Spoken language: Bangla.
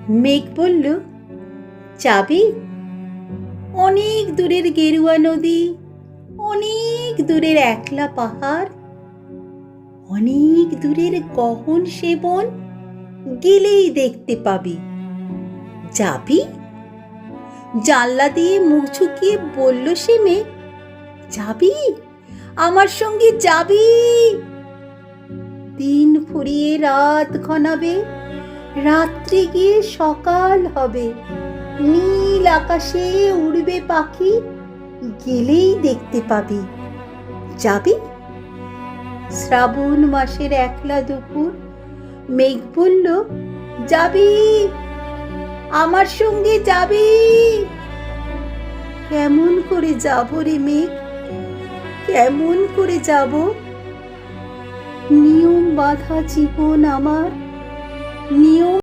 মেঘ বলল, যাবি? অনেক দূরের গেরুয়া নদী, অনেক দূরের একলা পাহাড়, অনেক দূরের গহন সেবন, গেলেই দেখতে পাবি। যাবি? জানলা দিয়ে মুখ ঝুঁকিয়ে বলল সে মেঘ, যাবি? আমার সঙ্গে যাবি? দিন ফুরিয়ে রাত ঘনাবে, রাত্রি গিয়ে সকাল হবে, নীল আকাশে উড়বে পাখি, গেলেই দেখতে পাবি। যাবি? শ্রাবণ মাসের একলা দুপুর, মেঘ বলল, যাবি? আমার সঙ্গে যাবি? কেমন করে যাব রে মেঘ, কেমন করে যাব? নিয়ম বাঁধা জীবন আমার, নিয়ম